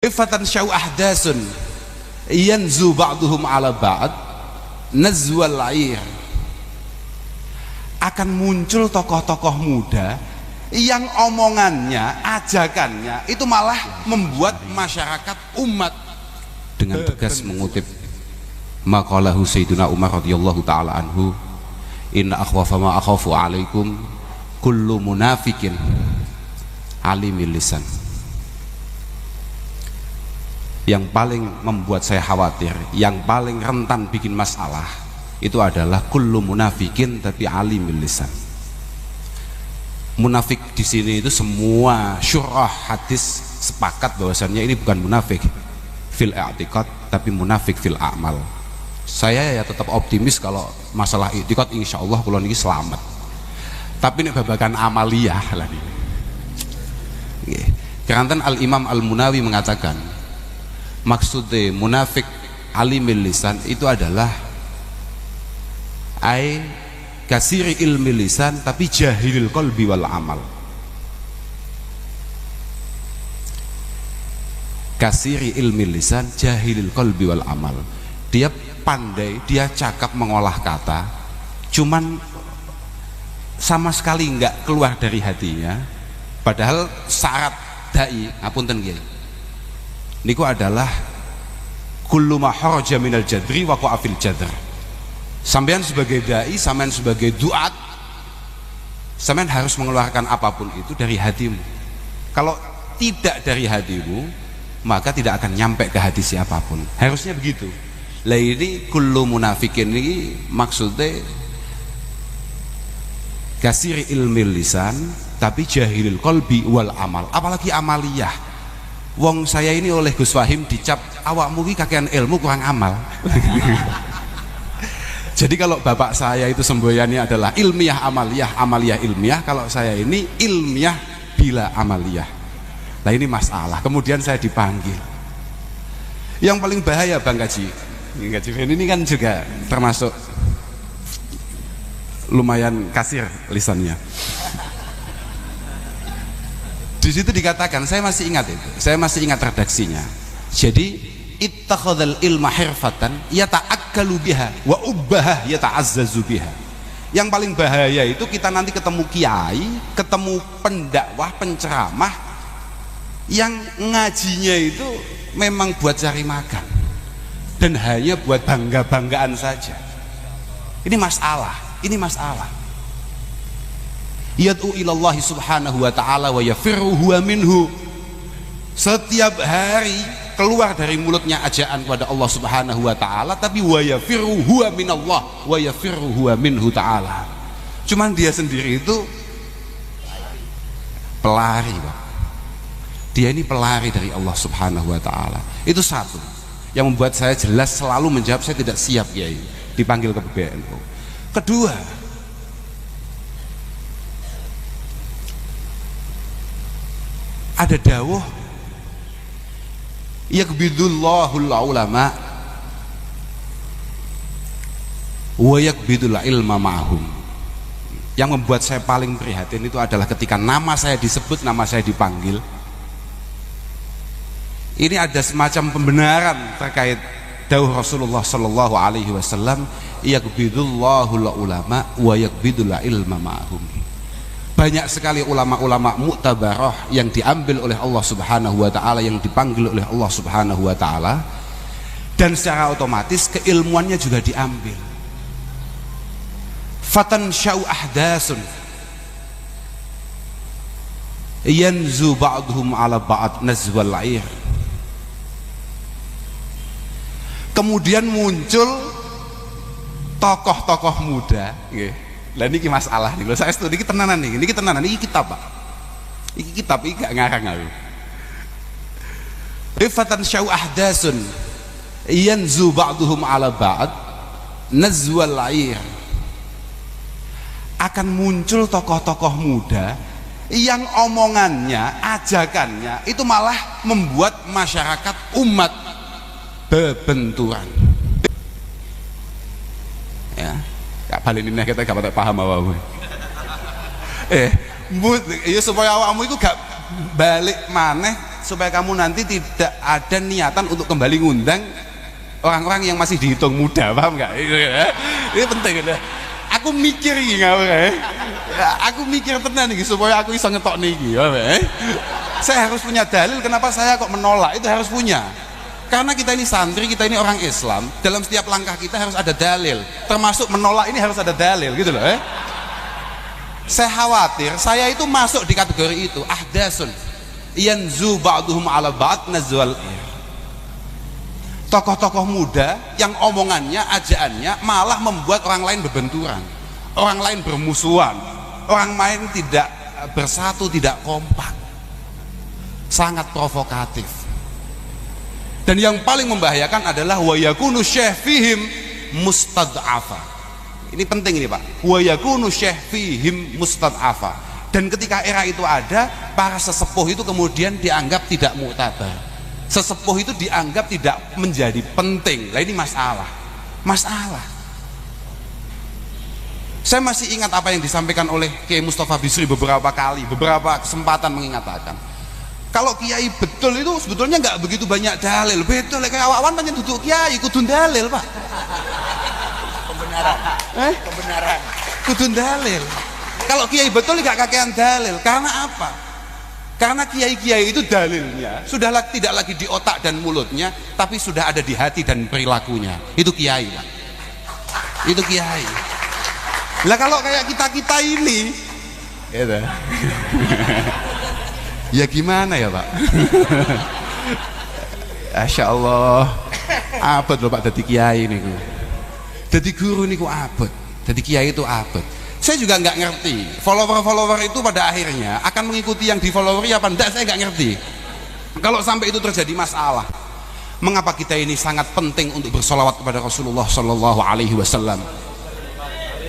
Ifatan syau ahdasun yanzu ba'duhum ala ba'd nazwal air. Akan muncul tokoh-tokoh muda yang omongannya, ajakannya itu malah membuat masyarakat umat. Dengan tegas mengutip maqalahu Sayyidina Umar radhiyallahu taala anhu, inna akhwafa ma akhafu alaikum kullu munafikin alimil lisan. Yang paling membuat saya khawatir, yang paling rentan bikin masalah itu adalah kullu munafikin tapi alimil lisan. Munafik di sini itu semua syurah hadis sepakat bahwasannya ini bukan munafik fil i'tiqad tapi munafik fil a'mal. Saya ya tetap optimis kalau masalah i'tiqad insyaallah kula niki selamat. Tapi ini babagan amaliyah lah ini. Nggih. Keranten Al-Imam Al-Munawi mengatakan maksudnya munafik alimil lisan itu adalah ai kasiri ilmi lisan tapi jahilil qalbi wal amal. Kasiri ilmi lisan jahilil qalbi wal amal. Dia pandai, dia cakap mengolah kata, cuman sama sekali enggak keluar dari hatinya. Padahal syarat dai ngapunten nggih niku adalah kullu ma kharaja minal jadri wa qa'a fil jadr. Sampean sebagai dai, sampean sebagai duat, sampean harus mengeluarkan apapun itu dari hatimu. Kalau tidak dari hatimu, maka tidak akan nyampe ke hati siapapun. Harusnya begitu. Lah ini kullu munafikin ini maksudnya kasiri ilmi lisan tapi jahilil qalbi wal amal. Apalagi amaliyah. Wong saya ini oleh Gus Fahim dicap awakmu ki kakean ilmu kurang amal. Jadi kalau bapak saya itu semboyannya adalah ilmiah amaliyah, amaliyah ilmiah, kalau saya ini ilmiah bila amaliyah. Nah ini masalah. Kemudian saya dipanggil. Yang paling bahaya Bang Kaji ini kan juga termasuk lumayan kasir lisannya. Di situ dikatakan, saya masih ingat itu, saya masih ingat redaksinya. Jadi ittakhadzal ilma hirfatan yata'akkalu biha wa ubbah yata'azzazu biha. Yang paling bahaya itu kita nanti ketemu kiai, ketemu pendakwah, penceramah yang ngajinya itu memang buat cari makan dan hanya buat bangga-banggaan saja. Ini masalah, ini masalah. Yad'u ilallahi subhanahu wa ta'ala wa yafirru huwa minhu. Setiap hari keluar dari mulutnya ajaan kepada Allah subhanahu wa ta'ala, tapi wa yafirru huwa minallah wa yafirru huwa minhu ta'ala. Cuman dia sendiri itu pelari Pak. Dia ini pelari dari Allah subhanahu wa ta'ala. Itu satu yang membuat saya jelas selalu menjawab saya tidak siap Kiai dipanggil ke PBNU. Kedua, ada dawuh yakbidullahul ulama wa yakbidul ilma ma'hum. Yang membuat saya paling prihatin itu adalah ketika nama saya disebut, nama saya dipanggil, ini ada semacam pembenaran terkait dawuh Rasulullah sallallahu alaihi wasallam yakbidullahul ulama wa yakbidul ilma ma'hum. Banyak sekali ulama-ulama mu'tabarah yang diambil oleh Allah subhanahu wa ta'ala, yang dipanggil oleh Allah subhanahu wa ta'ala, dan secara otomatis keilmuannya juga diambil. Fatan syau ahdasun yanzu ba'duhum ala ba'd nazwal air. Kemudian muncul tokoh-tokoh muda lah niki masalah nih. Kalau saya studi niki tenanan nih, niki tenanan, niki kitab Pak. Iki kitab iki gak ngarang aku. Rifatan syau ahdasun yanzu ba'duhum ala ba'd nazwal air. Akan muncul tokoh-tokoh muda yang omongannya, ajakannya itu malah membuat masyarakat umat bebenturan. Ya. Gak balik ini kita gak paham apa-apa. Ya supaya awakmu itu gak balik maneh supaya kamu nanti tidak ada niatan untuk kembali ngundang orang-orang yang masih dihitung muda, paham nggak? Ini penting ya. Aku mikir iki ngawur ya. Aku mikir tenan iki supaya aku bisa ngetok niki, ya. Saya harus punya dalil kenapa saya kok menolak, itu harus punya. Karena kita ini santri, kita ini orang Islam, dalam setiap langkah kita harus ada dalil. Termasuk menolak ini harus ada dalil gitu loh, Saya khawatir saya itu masuk di kategori itu, ahdasun yanzu ba'duhum ala ba'd nazwal. Tokoh-tokoh muda yang omongannya, ajaannya malah membuat orang lain berbenturan, orang lain bermusuhan, orang lain tidak bersatu, tidak kompak. Sangat provokatif. Dan yang paling membahayakan adalah wa yakunu syekh fihim mustad'afa. Ini penting ini Pak, wa yakunu syekh fihim mustad'afa. Dan ketika era itu ada, para sesepuh itu kemudian dianggap tidak mu'tabar. Sesepuh itu dianggap tidak menjadi penting. Lah ini masalah. Saya masih ingat apa yang disampaikan oleh Kiai Mustafa Bisri beberapa kali, beberapa kesempatan mengatakan, kalau kiai betul itu sebetulnya nggak begitu banyak dalil. Betul, kayak awan banyak duduk kiai kudun dalil, Pak. Kebenaran. Kudun dalil. Kalau kiai betul nggak kakean dalil. Karena apa? Karena kiai-kiai itu dalilnya sudah tidak lagi di otak dan mulutnya, tapi sudah ada di hati dan perilakunya. Itu kiai, Pak. Itu kiai. Lah kalau kayak kita ini, gitu. Ya gimana ya Pak? Masya Allah, abot loh Pak jadi kiai niku. Jadi guru niku abot, jadi kiai itu abot. Saya juga nggak ngerti follower itu pada akhirnya akan mengikuti yang di followeri apa enggak, saya nggak ngerti. Kalau sampai itu terjadi masalah, mengapa kita ini sangat penting untuk bersolawat kepada Rasulullah Shallallahu Alaihi Wasallam.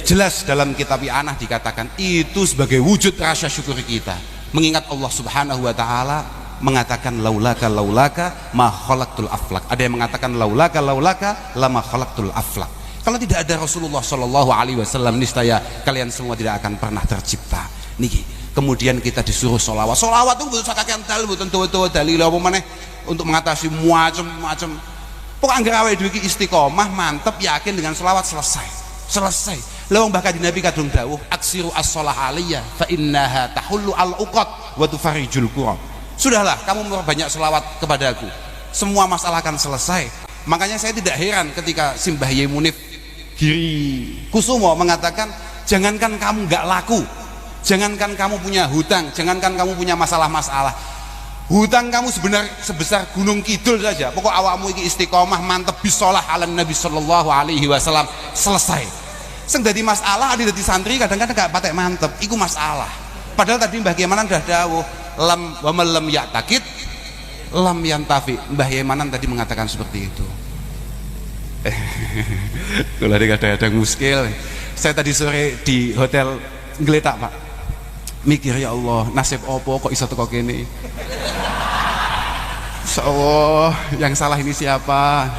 Jelas dalam kitab I'anah dikatakan itu sebagai wujud rasa syukur kita, mengingat Allah Subhanahu Wa Taala mengatakan laulaka ma khalaqtul aflak. Ada yang mengatakan laulaka lama khalaqtul aflak. Kalau tidak ada Rasulullah Shallallahu Alaihi Wasallam, niscaya kalian semua tidak akan pernah tercipta. Niki. Kemudian kita disuruh solawat. Solawat itu butuh sakakian dalil, butuh tentu dalil apa mana untuk mengatasi macam-macam. Pokoknya anggere awake dhewe iki istiqomah, mantep, yakin dengan solawat selesai. Lawang bahkan di Nabi kadung dawuh, aksiru as-shalah aliyya fa innaha tahullu al-uqad wa tufarijul qurab. Sudahlah, kamu memperbanyak solawat kepadaku, semua masalah akan selesai. Makanya saya tidak heran ketika Simbah Yai Munif Giri Kusumo mengatakan, jangankan kamu nggak laku, jangankan kamu punya hutang, jangankan kamu punya masalah-masalah, hutang kamu sebenarnya sebesar gunung kidul saja, pokok awakmu iki istiqomah mantep bisolah ala Nabi Sallallahu Alaihi Wasallam, selesai. Sing dadi masalah adi dadi santri kadang-kadang gak patek mantep, iku masalah. Padahal tadi Mbah Kiai Manan udah dawuh lam wa man lam ya'taqid lam yantafi. Mbah Kiai Manan tadi mengatakan seperti itu. Kalau ada kadang-kadang muskil. Saya tadi sore di hotel ngeletak Pak, mikir ya Allah, nasib opo kok iso teko kene. Insya Allah yang salah ini siapa?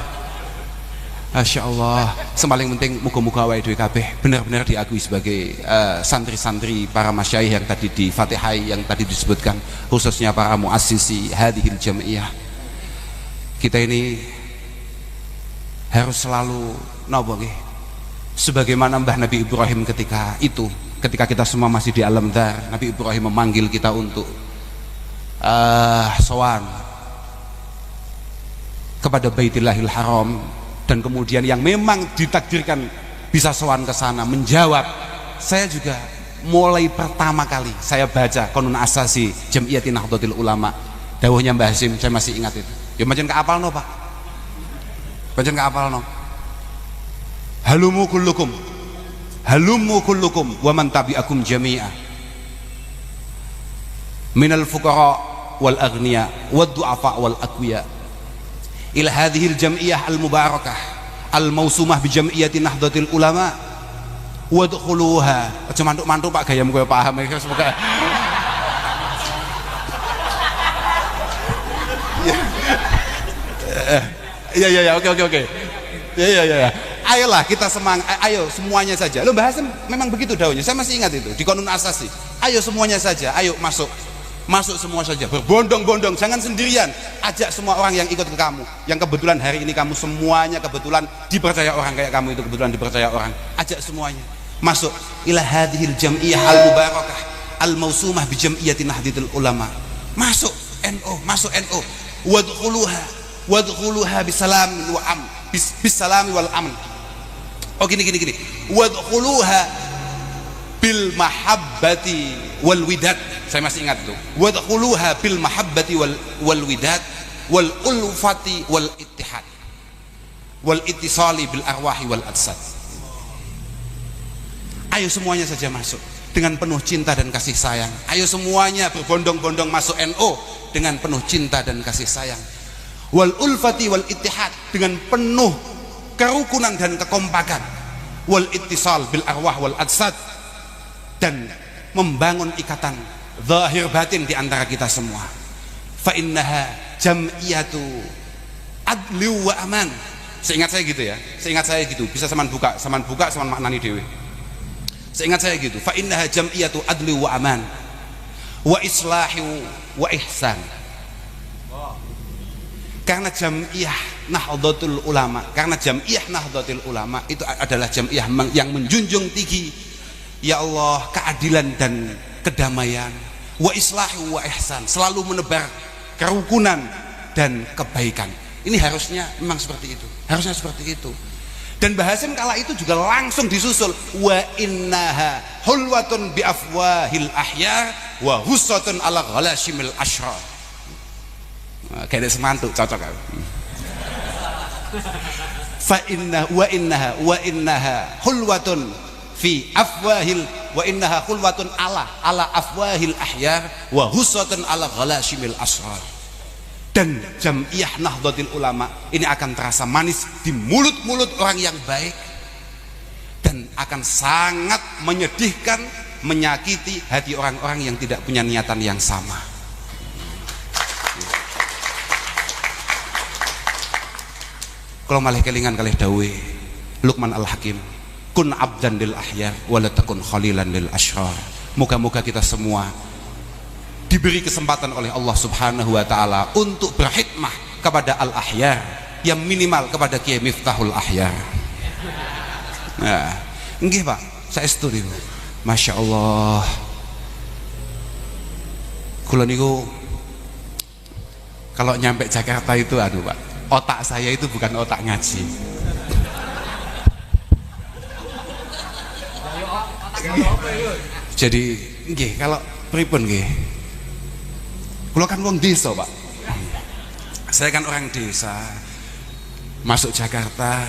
Masya Allah. Semaling penting muga-muga awake dhewe kabeh benar-benar diakui sebagai santri-santri para masyayikh yang tadi di Fatihai, yang tadi disebutkan, khususnya para muassisi hadhil jam'iyah. Kita ini harus selalu napa nggih, sebagaimana Mbah Nabi Ibrahim ketika kita semua masih di alam dar, Nabi Ibrahim memanggil kita untuk sowan kepada Baitillahil Haram, dan kemudian yang memang ditakdirkan bisa sowan ke sana menjawab. Saya juga mulai pertama kali saya baca Qanun Asasi Jam'iyyati Nahdlatul Ulama, dawuhnya Mbah Hasim, saya masih ingat itu. Ya macam ke apalno Pak, macam ke apalno. Halumu kullukum wa man tabi'akum jami'a minal fuqara wal aghniya wad du'afa wal aqwiya ila hadhil jam'iyah al mubarakah al mausumah bi jam'iyyati Nahdlatul Ulama wadkhuluha. Aja mantuk-mantuk Pak, gayam kowe paham ya, semoga. Ya, oke. Ya. Ayolah kita semangat, ayo semuanya saja. Lo bahasa memang begitu daunnya. Saya masih ingat itu di Qanun Asasi. Ayo semuanya saja, ayo masuk. masuk semua saja, berbondong-bondong, jangan sendirian, ajak semua orang yang ikut ke kamu, yang kebetulan hari ini kamu semuanya kebetulan dipercaya orang, kayak kamu itu kebetulan dipercaya orang, ajak semuanya masuk ila hadhil jam'iyah al-mubarakah al-mausumah bi jam'iyyati nahdlatul ulama, masuk NU, masuk NU, wadkhuluha bisalamin wa am bisalami wal amn. Oh gini, wadkhuluha bil mahabbati wal widad, saya masih ingat tuh, wadkhuluha bil mahabbati wal widad wal ulfati wal ittihad wal ittisali bil arwahi wal adsad. Ayo semuanya saja masuk dengan penuh cinta dan kasih sayang. Ayo semuanya berbondong-bondong masuk NU dengan penuh cinta dan kasih sayang. Wal ulfati wal ittihad, dengan penuh kerukunan dan kekompakan. Wal ittisal bil arwah wal adsad, dan membangun ikatan zahir batin di antara kita semua. Fa innaha jam'iyatu adli wa aman. Seingat saya gitu ya, seingat saya gitu, bisa saman buka saman maknani dewe. Seingat saya gitu, fa innaha jam'iyatu adli wa aman wa islahi wa ihsan. Karena jam'iyah Nahdlatul Ulama, karena jam'iyah Nahdlatul Ulama itu adalah jam'iyah yang menjunjung tinggi, ya Allah, keadilan dan kedamaian, wa islahi wa ihsan, selalu menebar kerukunan dan kebaikan. Ini harusnya memang seperti itu, harusnya seperti itu. Dan Bahasim kala itu juga langsung disusul, wa innaha hulwatun bi afwahil ahyar wa husatun ala ghalashimil ashrar. Kayak semantuk cocok kan. Fa inna wa innaha hulwatun fi afwahil wa innaha hulwatun ala afwahil ahyar wa husatun ala ghalashimil ashrar. Dan jam'iyah Nahdlatul Ulama ini akan terasa manis di mulut-mulut orang yang baik, dan akan sangat menyedihkan, menyakiti hati orang-orang yang tidak punya niatan yang sama. Kalau malih kelingan kalih dawe Luqman Al-Hakim, kun abdan lil ahyar wa la takun khalilan lil ashrar. Moga-moga kita semua diberi kesempatan oleh Allah Subhanahu wa taala untuk berkhidmah kepada al-ahyar, yang minimal kepada Kiai Miftahul Ahyar. Nah, nggih Pak, saya setuju. Masya Allah. Kula niku kalau nyampe Jakarta itu Pak, otak saya itu bukan otak ngaji. Jadi nggih, kalau pripun nggih, kula kan wong desa Pak, saya kan orang desa, masuk Jakarta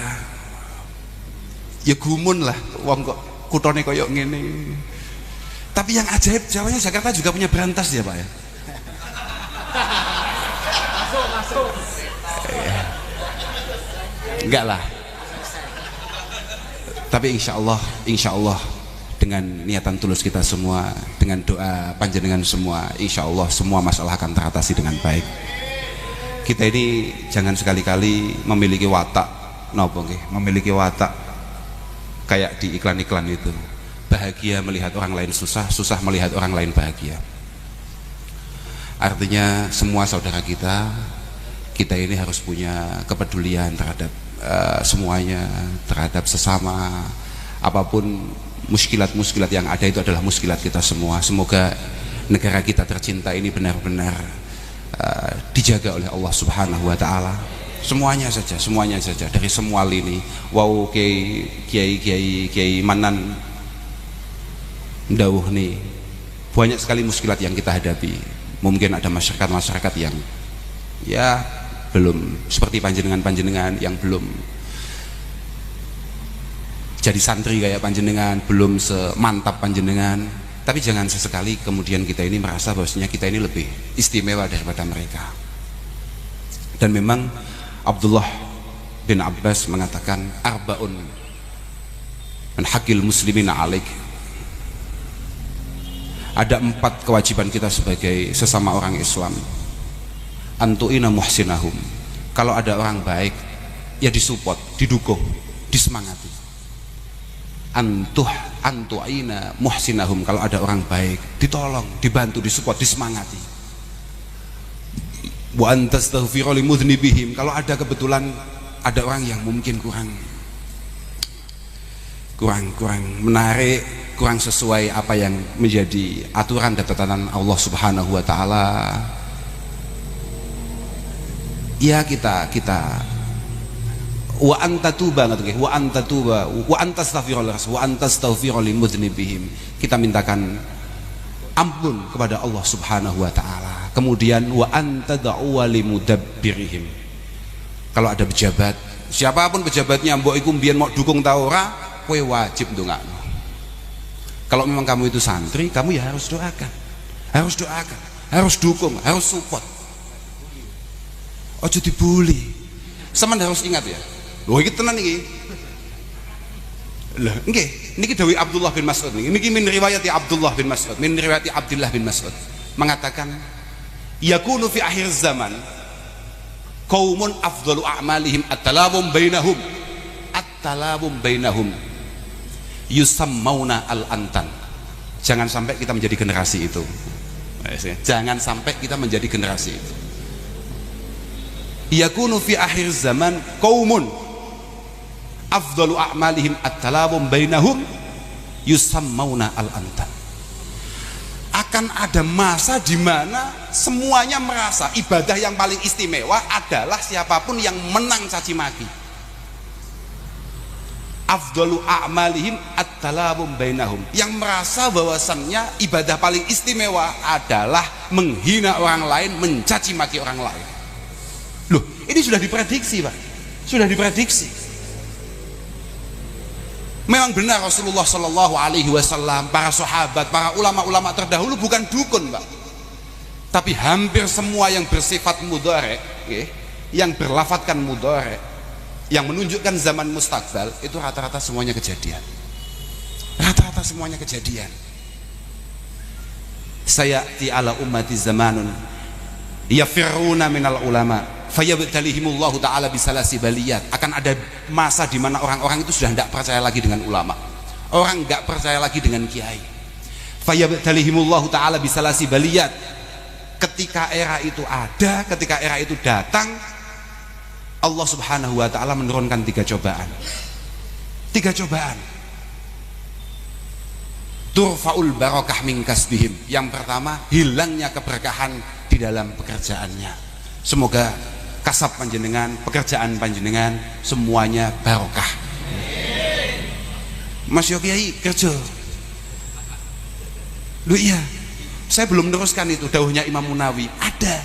ya gumun lah, wong kok kutone koyok ngene. Tapi yang ajaib Jawanya Jakarta juga punya berantas ya Pak ya. Masuk. Enggak lah. Tapi insya Allah dengan niatan tulus kita semua, dengan doa panjenengan semua, insya Allah semua masalah akan teratasi dengan baik. Kita ini jangan sekali-kali memiliki watak, memiliki watak kayak di iklan-iklan itu, bahagia melihat orang lain susah, susah melihat orang lain bahagia. Artinya semua saudara kita ini harus punya kepedulian terhadap semuanya, terhadap sesama. Apapun muskilat-muskilat yang ada itu adalah muskilat kita semua. Semoga negara kita tercinta ini benar-benar dijaga oleh Allah Subhanahu wa taala. Semuanya saja dari semua lini. Wow, kiai manan ndawuh nih, banyak sekali muskilat yang kita hadapi. Mungkin ada masyarakat yang ya belum seperti panjenengan yang belum jadi santri kayak panjenengan, belum semantap panjenengan. Tapi jangan sesekali kemudian kita ini merasa bahwasanya kita ini lebih istimewa daripada mereka. Dan memang Abdullah bin Abbas mengatakan, arbaun min haqqil muslimina alaik. Ada 4 kewajiban kita sebagai sesama orang Islam. Antu'ina muhsinahum. Kalau ada orang baik, ya disupport, didukung, disemangati. antu'ina muhsinahum, kalau ada orang baik ditolong, dibantu, disupport, disemangati. Wa antastaghfira limudznibihim, kalau ada kebetulan ada orang yang mungkin kurang menarik, kurang sesuai apa yang menjadi aturan dan tatanan Allah Subhanahu wa taala, ya kita wa antatuba wa antastaghfira limudznibihim, kita mintakan ampun kepada Allah Subhanahu wa taala. Kemudian wa antad'u limudabbirihim, kalau ada pejabat, siapapun pejabatnya, mbok iku mbiyen mau dukung ta ora, kowe wajib ndongakno. Kalau memang kamu itu santri, kamu ya harus doakan, harus dukung, harus support. Ojo dibully. Sampeyan harus ingat ya. Lho iki tenan iki. Lah nggih, niki dawuh Abdullah bin Mas'ud niki min riwayati Abdullah bin Mas'ud, min riwayati Abdullah bin Mas'ud, mengatakan yakunu fi akhir zaman qaumun afdalu a'malihim at-talabum bainahum yusammauna al-antan. Jangan sampai kita menjadi generasi itu. Jangan sampai kita menjadi generasi itu. Yakunu fi akhir zaman qaumun afdalu a'malihim at-talabum bainahum yusammauna al-antan. Akan ada masa di mana semuanya merasa ibadah yang paling istimewa adalah siapapun yang menang caci maki. Afdalu a'malihim at-talabum bainahum, yang merasa bahwasannya ibadah paling istimewa adalah menghina orang lain, mencaci maki orang lain. Loh, ini sudah diprediksi, Pak. Sudah diprediksi. Memang benar Rasulullah Shallallahu Alaihi Wasallam, para sahabat, para ulama-ulama terdahulu bukan dukun, Pak. Tapi hampir semua yang bersifat mudhari, yang berlafatkan mudhari, yang menunjukkan zaman mustakbal, itu rata-rata semuanya kejadian. Rata-rata semuanya kejadian. Sayati ala ummati zamanun yafiruna minal ulama fayabtalihimullahu ta'ala bisalasi baliyat. Akan ada masa di mana orang-orang itu sudah tidak percaya lagi dengan ulama, orang nggak percaya lagi dengan kiai. Fayabtalihimullahu ta'ala bisalasi baliyat. Ketika era itu ada, ketika era itu datang, Allah Subhanahu wa ta'ala menurunkan 3 cobaan. 3 cobaan. Turfa'ul barakah min kasbihim. Yang pertama, hilangnya keberkahan di dalam pekerjaannya. Semoga kasab panjenengan, pekerjaan panjenengan semuanya barokah. Mas Yokyai kerja. Lu iya, saya belum meneruskan itu dawuhnya Imam Munawi. Ada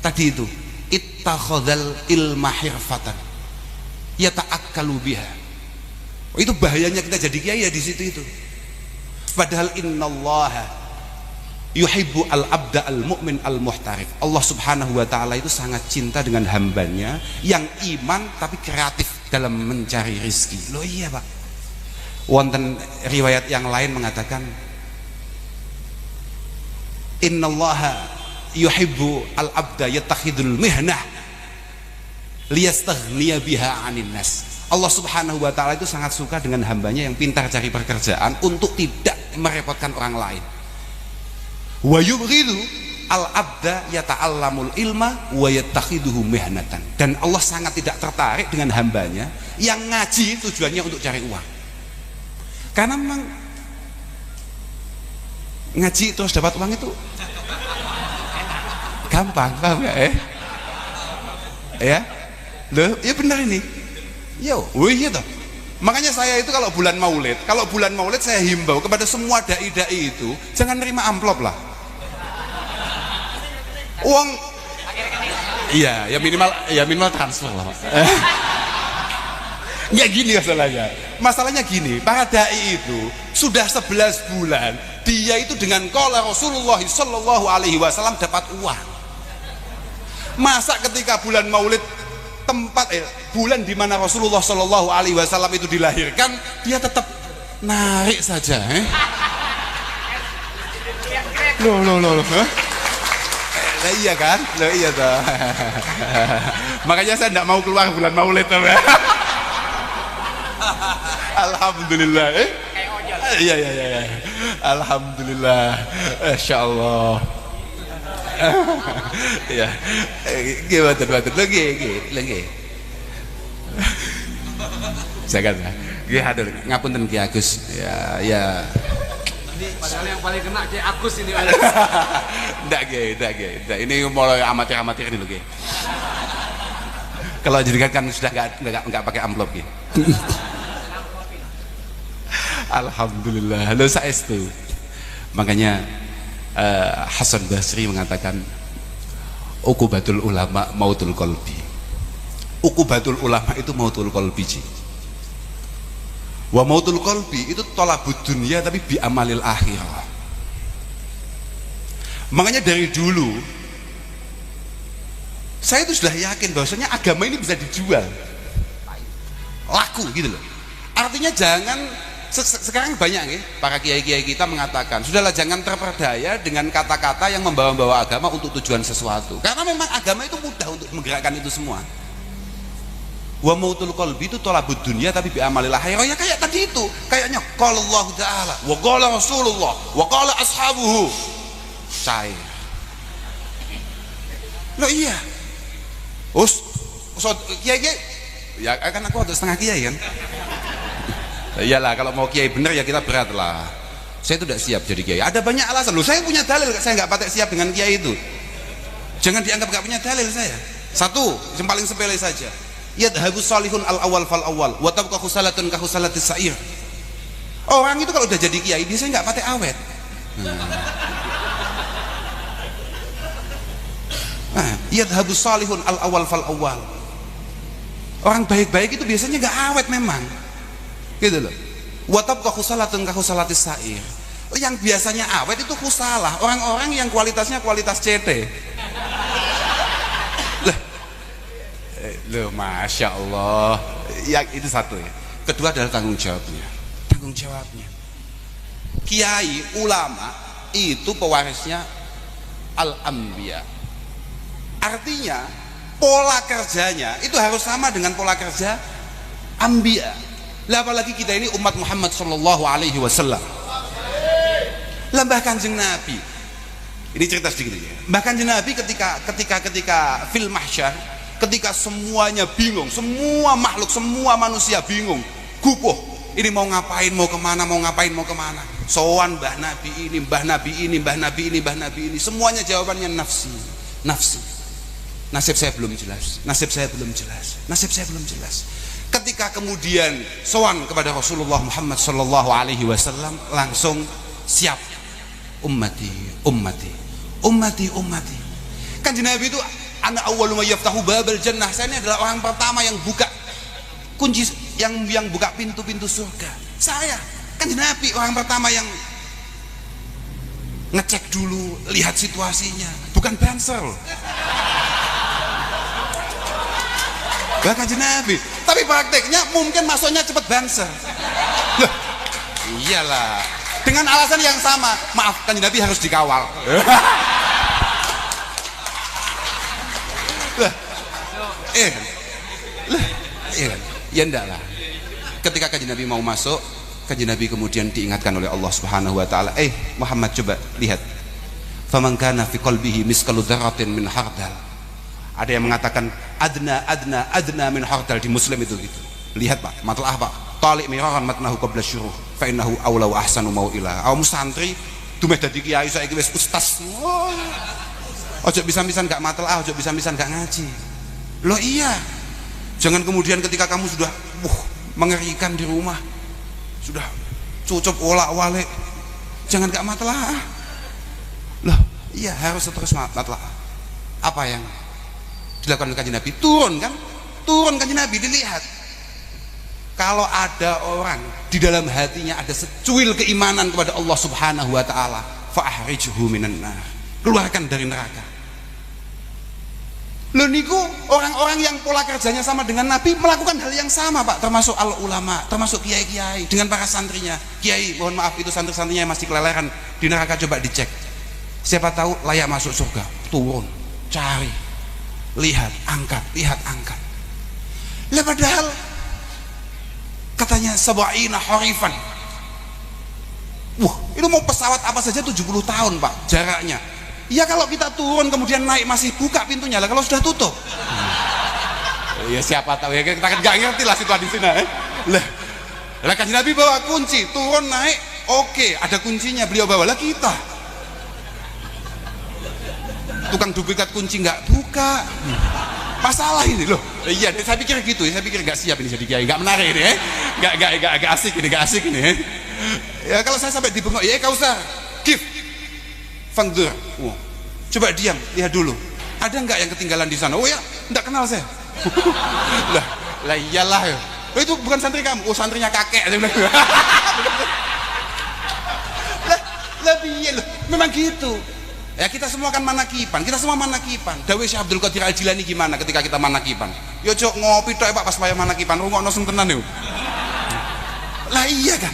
tadi itu, ittakhadzal ilma hirfatan yata'akkalu biha. Oh, itu bahayanya kita jadi kiai ya di situ itu. Padahal innallaha yuhibbu al-abda al-mu'min al-muhtarif. Allah Subhanahu wa ta'ala itu sangat cinta dengan hambanya yang iman tapi kreatif dalam mencari rizki. Loh iya, Pak. Wonten riwayat yang lain mengatakan innallaha yuhibbu al-abda yattakhidul mihnah liyastaghniya biha 'anin nas. Allah Subhanahu wa ta'ala itu sangat suka dengan hambanya yang pintar cari pekerjaan untuk tidak merepotkan orang lain. Wa yubghidu al-abda yata'allamul ilma wa yattakhiduhu mihnatan. Dan Allah sangat tidak tertarik dengan hambanya yang ngaji tujuannya untuk cari uang. Karena memang ngaji terus dapat uang itu gampang, paham ya? Ya? Loh, ya benar ini. Yo, iya toh. Makanya saya itu kalau bulan Maulid saya himbau kepada semua dai-dai itu jangan nerima amplop lah. Uang, iya, ya minimal transfer lah. Ya gini masalahnya gini, para dai itu sudah 11 bulan dia itu dengan qala Rasulullah Shallallahu Alaihi Wasallam dapat uang. Masa ketika bulan Maulid bulan di mana Rasulullah Shallallahu Alaihi Wasallam itu dilahirkan, dia tetap narik saja. Loh. Nah, iya kan? Loh iya toh. Makanya saya tidak mau keluar bulan Maulid. Alhamdulillah. Iya iya iya. Alhamdulillah. Masya Allah. Ya. Gimana lagi. Saya kata, nggih hatur ngapunten Ki Agus. Ya. Padahal yang paling kena Ki Agus ini. Ndak. Ini mulai amatir ini loh, Ki. Kalau jadi kan sudah nggak pakai amplop, Ki. Alhamdulillah. Lo saestu. Makanya Hasan Basri mengatakan uqubatul ulama mautul qalbi. Uqubatul ulama itu mautul qalbi. Wa mautul qalbi itu tolabud dunia tapi bi amalil akhirah. Makanya dari dulu saya itu sudah yakin bahwasanya agama ini bisa dijual, laku gitu loh. Artinya jangan sekarang banyak nih para kiai-kiai kita mengatakan sudahlah jangan terperdaya dengan kata-kata yang membawa-bawa agama untuk tujuan sesuatu, karena memang agama itu mudah untuk menggerakkan itu semua. Wa mautul qalbi itu tolabud dunia tapi bi amalil akhirah. Ya kayak tadi itu, kayaknya qala Allah taala wa qala Rasulullah wa qala ashabuhu. Cair. Loh iya. Kiai ya kan aku ada setengah kiai kan. Iyalah kalau mau kiai bener ya kita berat lah. Saya itu tidak siap jadi kiai. Ada banyak alasan. Loh saya punya dalil, saya nggak patek siap dengan kiai itu. Jangan dianggap nggak punya dalil saya. Satu, yang paling sepele saja. Yadhabu salihun al awal fal awal wa tabqa khusalatun ka khusalatis sa'ir. Orang itu kalau udah jadi kiai biasanya nggak patek awet. Yadhabu salihun al awal fal awal. Orang baik-baik itu biasanya nggak awet memang, gitu loh. Wa tabqa khusalatun ka khusalatis sa'ir. Yang biasanya awet itu khusalah, orang-orang yang kualitasnya kualitas CT. Loh, masya Allah. Ya itu satu ya. Kedua adalah tanggung jawabnya. Kiai ulama itu pewarisnya al-anbiya. Artinya pola kerjanya itu harus sama dengan pola kerja anbiya. Lah apalagi kita ini umat Muhammad sallallahu alaihi wasallam. Lah bahkan Kanjeng Nabi. Ini cerita sedikit ya. Bahkan Kanjeng Nabi ketika fil mahsyar, ketika semuanya bingung, semua makhluk, semua manusia bingung, gupuh, ini mau ngapain, mau kemana, sowan mbah Nabi ini, mbah Nabi ini, mbah Nabi ini, mbah Nabi ini, semuanya jawabannya nafsi. Nasib saya belum jelas. Ketika kemudian sowan kepada Rasulullah Muhammad sallallahu alaihi wasallam, langsung siap, ummati. Kanjeng Nabi itu ana awwalu ma yaftahu babal jannah. Saya ini adalah orang pertama yang buka kunci, yang buka pintu-pintu surga. Saya kan Nabi orang pertama yang ngecek dulu, lihat situasinya, bukan banser. Bahkan Nabi, tapi prakteknya mungkin masuknya cepat banser. Loh, iyalah, dengan alasan yang sama. Maaf, kan Nabi harus dikawal. Ya enggak lah. Ketika Kanjeng Nabi mau masuk, Kanjeng Nabi kemudian diingatkan oleh Allah Subhanahu wa taala, Muhammad, coba lihat. Faman kana fi qalbihi miskalu dzarratin min hardal. Ada yang mengatakan adna min hardal, di Muslim itu gitu. Lihat Pak, matlaah Pak. Talik miraran matnahu qabla syuruh fa innahu aula wa ahsanu mau'ila. Awam santri dumeh dadi kiai saiki wis ustaz. Ojo bisa-bisan gak matlaah, ojo bisa-bisan gak ngaji. Loh iya, jangan kemudian ketika kamu sudah mengerikan di rumah, sudah cucup olak-walik, jangan gak matlaah. Loh iya, harus terus matlaah. Apa yang dilakukan Kanjeng Nabi? Turun Kanjeng Nabi, dilihat. Kalau ada orang di dalam hatinya ada secuil keimanan kepada Allah Subhanahu wa taala, fa ahrijhu minan nar. Keluarkan dari neraka. Loh niku orang-orang yang pola kerjanya sama dengan Nabi melakukan hal yang sama Pak, termasuk al ulama, termasuk kiai-kiai dengan para santrinya. Kiai, mohon maaf itu santri-santrinya yang masih keleleran di neraka, coba dicek. Siapa tahu layak masuk surga. Turun, cari, lihat, angkat. Lah padahal Katanya sab'ina harifan. Wah, itu mau pesawat apa saja 70 tahun Pak jaraknya. Ya kalau kita turun kemudian naik masih buka pintunya lah, kalau sudah tutup. Ya siapa tahu ya, kita kan nggak ngerti lah situasi di sini. Lah Kanjeng Nabi bawa kunci, turun naik, oke, ada kuncinya, beliau bawalah kita. Tukang duplikat kunci nggak buka. Masalah ini loh. Iya, saya pikir gitu ya, saya pikir nggak siap ini jadi kiai, nggak menarik ini, nggak asik ini, nggak asik ini. Ya kalau saya sampai dibengok, ya kau usah, give, fangdur, coba diam, lihat dulu, ada nggak yang ketinggalan di sana? Oh ya, nggak kenal saya. lah iyalah ya. Oh, itu bukan santri kamu, oh santrinya kakek. Lebih loh, memang gitu. Ya kita semua kan manakipan, kita semua manakipan. Dawe Syekh Abdul Qadir Al-Jilani gimana ketika kita manakipan? Yo cok ngopi tok Pak pas waya manakipan, rungokno sing tenan yo. Lah iya kan.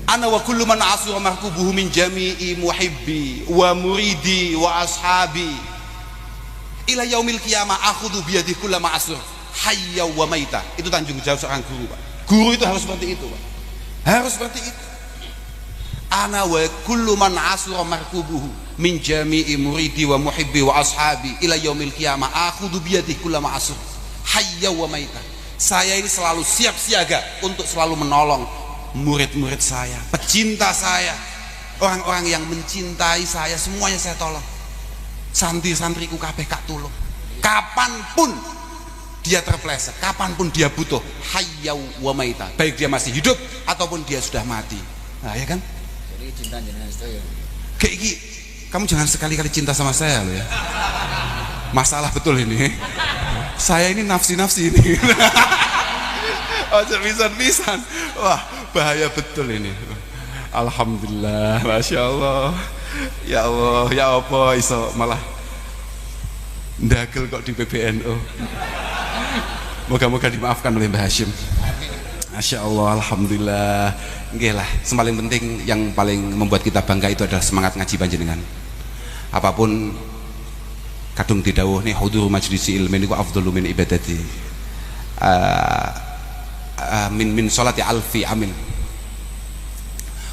Ana wa kullu man asura markubuhu min jami'i muhibbi wa muridi wa ashabi ila yaumil qiyamah akhudhu bi yadi kullu ma asur hayya wa maita. Itu tanggung jawab seorang guru, Pak. Guru itu harus seperti itu, Pak. Harus seperti itu. Ana wa kullu man asura markubuhu min jami'i muridi wa muhibbi wa ashabi ila yaumil qiyamah akhudhu bi yadi kullu ma asur hayya wa maita. Saya ini selalu siap siaga untuk selalu menolong murid-murid saya, pecinta saya, orang-orang yang mencintai saya, semuanya saya tolong. Santri-santriku kabeh kak tulung. Kapanpun dia terpleset, kapanpun dia butuh, hayyau wa maita, baik dia masih hidup ataupun dia sudah mati. Nah ya kan? Jadi cinta jenengan saya. Kayak gini, kamu jangan sekali-kali cinta sama saya loh ya. Masalah betul ini. Saya ini nafsi-nafsi ini. Oh bisa-bisa. Wah bahaya betul ini. Alhamdulillah, masya Allah. Ya Allah, ya apa iso malah ndagel kok di PBNU. Moga-moga dimaafkan oleh Mbah Hashim. Masya Allah, alhamdulillah. Nggih lah, yang paling penting, yang paling membuat kita bangga itu adalah semangat ngaji panjenengan. Apapun kadung didhawuh nih hudur majlisi ilmi niku afdhalu min ibadati. Min sholati alfi amin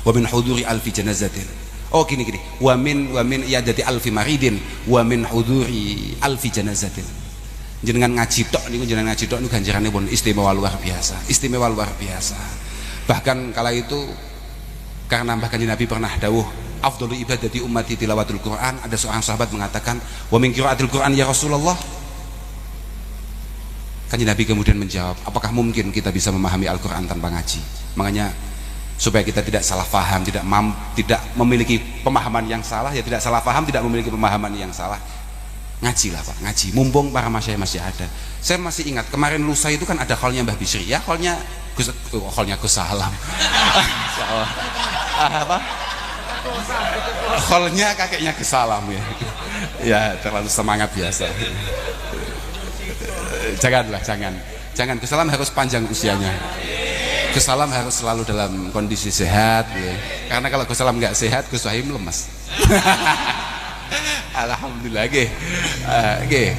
wa min huduri alfi janazatin. Oh gini wa min iyadati alfi maridin wa min huduri alfi janazatin. Jenengan ngaji tok niku ganjarane pun istimewa luar biasa, istimewa luar biasa. Bahkan kala itu karena Mbah Kanjeng Nabi pernah dawuh afdhalu ibadati ummati tilawatul Quran, ada seorang sahabat mengatakan wa min qiraatil Quran ya Rasulullah. Kanjeng Nabi kemudian menjawab, apakah mungkin kita bisa memahami Al-Quran tanpa ngaji? Makanya supaya kita tidak salah paham, tidak memiliki pemahaman yang salah, ya tidak salah paham, tidak memiliki pemahaman yang salah, ngajilah Pak, ngaji. Mumpung para masyayikh masih ada. Saya masih ingat kemarin lusa itu kan ada kholnya Mbah Bisri, ya kholnya Gus Salam. Apa? Kholnya kakeknya Gus Salam ya. Ya terlalu semangat biasa. Janganlah, jangan. Gus Salam harus panjang usianya. Gus Salam harus selalu dalam kondisi sehat ya. Karena kalau Gus Salam nggak sehat, Gus Wahim lemas. Alhamdulillah